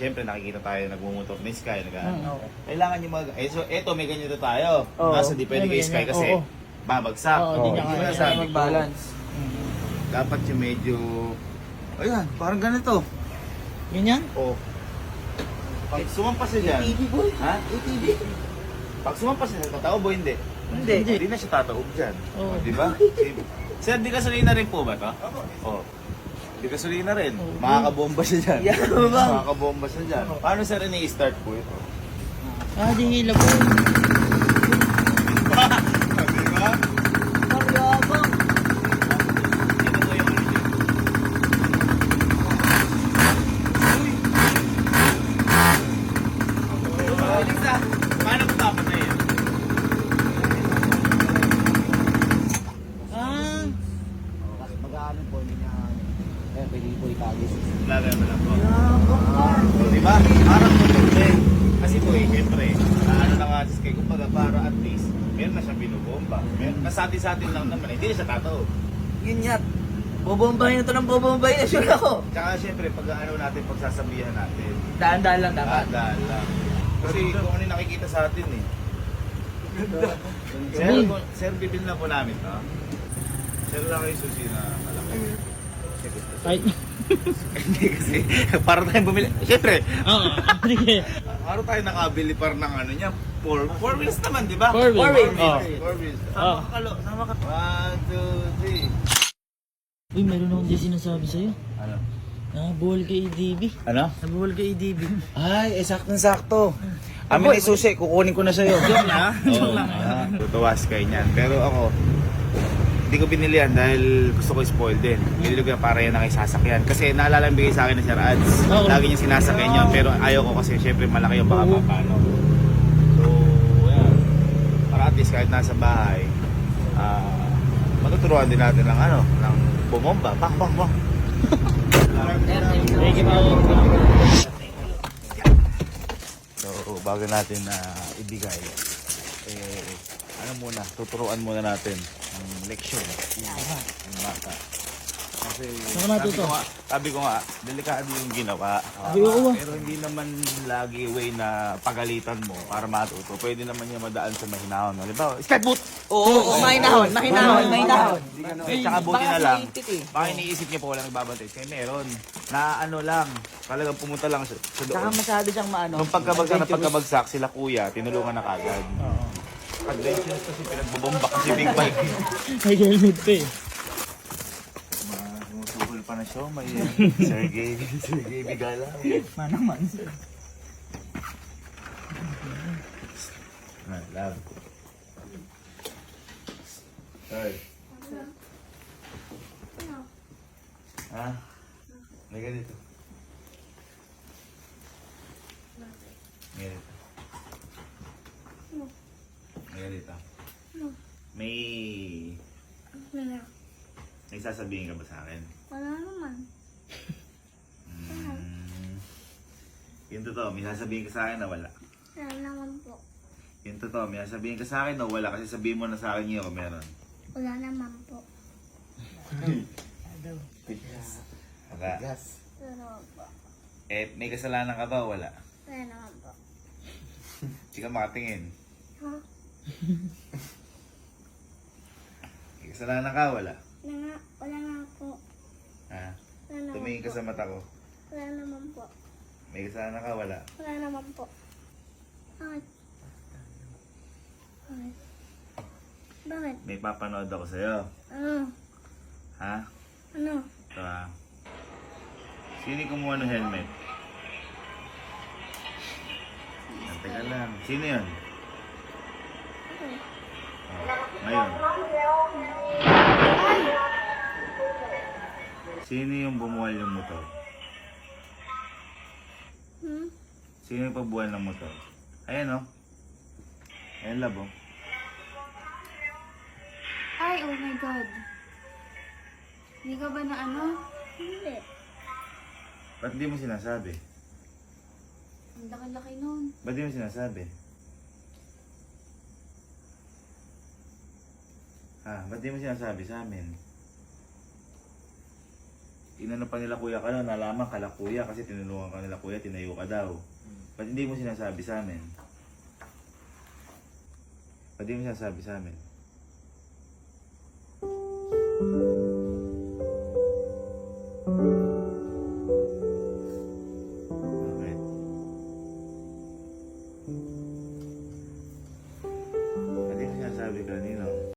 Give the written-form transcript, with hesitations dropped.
Siyempre, nakikita tayo nagmumotor ni Sky. Kailangan yung mga... so, eto, may ganito tayo. Nasa di pwede kay Sky kasi babagsak. Hindi niya kaya sabi ko, mag-balance. dapat yung medyo... Ayan, parang ganito. Ganyan? Oh. Pag sumampas siya dyan... ATV boy. Ha? ATV. Pag sumampas siya, tataob o hindi? Hindi. Hindi na siya tataob dyan. Oo. Di ba? Sir, di gasolina rin po ba to? Oo. Di gasolina rin. Makakabomba siya dyan. Yeah, bang. Makakabomba siya dyan. Paano sir ini-start po ito? Di hila po. Di ba? Maryabang. Ito po yung ano dyan. Paano ko papatay yan? Mag-ano po, hindi niya kaya pwede po itagis. Lagay mo lang po. So, di ba? Parang tuloy. Kasi po eh, siyempre, ano na nga si Sky, kumbaga para at least, meron na siyang binubomba. Nasati-satin lang naman, hindi na siya tataob. Yun nga. Bobombahin na ito ng bobombahin na sure ako. Tsaka siyempre, pag ano natin, pagsasabihan natin, Daan-daan lang dapat. daan lang. Kasi kung ano yung nakikita sa atin eh. Sir, bibili na po namin to. Sir lang kayo susi na malaki. Ay. Hindi kasi, para tayong bumili. Siyempre, Oo. Sige. para tayo nakabili par ng ano niya. Four wheels naman, di ba? Four wheels. Four wheels. Oh. Sama ka. 1, 2, 3. Uy, meron akong di sinasabi sa'yo. Ano? Nabuhol kay EDB. Ano? Nabuhol kay EDB. Ay, saktong-sakto. Amin ay susi, kukunin ko na sa'yo. Joke na? Joke lang. Tutuwas kayo niyan. Pero ako, hindi ko binili yan dahil gusto ko spoil din. Binili ko yan para yan ang isasakyan. Kasi naalala yung bigay sa akin na Sir Ads. Oo. Lagi niya sinasakyan yun. Pero ayaw ko kasi syempre malaki yung baka mapano. So, ayan. Para at least kahit nasa bahay, matuturuan din natin ng ano, ng bumomba. Bang, bang, bang. Thank you po. So, bago natin na ibigay, ano muna, tuturuan muna natin ang leksyon ng bata. Kasi Saan ka natuto? sabi ko nga, delikado yung ginawa. Oo. Pero hindi naman lagi way na pagalitan mo para matuto. Pwede naman niya madaan sa mahinahon. Halimbawa, skateboot! Oo, mahinahon. Tsaka buti na lang. eh. Baka iniisip niya po walang nagbabantay. Kaya meron. Na ano lang, talagang pumunta lang sa Saka doon. masyado siyang maano. Nung pagkabagsak sila kuya, tinulungan na kagad. Adventurous kasi pinagbobomba kasi big bike. May helmet pa eh. Sumusuhol pa na siya, may Sergey Bigala. Manaman. Love. Sorry. Ha? May ganito. May ganito. May ganito. May... May sasabihin ka ba sa akin? Wala naman. Yung totoo, may sasabihin ka sa akin na wala. Wala naman po. Yung totoo, may sasabihin ka sa akin na wala kasi sabihin mo na sa akin yun kung meron. Wala naman po. Wala. Pero po. Eh, may kasalanan ka ba o wala? Wala naman po. Hindi ka makatingin. Ha? May kasalanan ka, wala. Wala nga po. Ha? Wala naman Tumingin ka po. sa mata ko. Wala naman po. May kasalanan ka, wala. Wala naman po. Bakit? Bakit? Bakit? May papanood ako sa'yo. Ano? Ha? Ano? Ito ha. Sino yung kumuha ng helmet? Teka lang. Sino yun? Ako. Oh, ngayon. Sino yung bumuwal yung motor? Sino yung pagbuwal ng motor? Ayan o. Ayan labo. Ay, oh my God. Hindi ka ba na ano? Hindi. Ba't di mo sinasabi? Ang laki-laki nun. Ba't di mo sinasabi? Ha? Ba't di mo sinasabi sa amin? inano pa nila kuya ka na, nalaman kala kuya kasi tinulungan ka nila kuya, tinayo ka daw. Ba't hindi mo sinasabi sa amin? Ba't hindi mo sinasabi sa amin?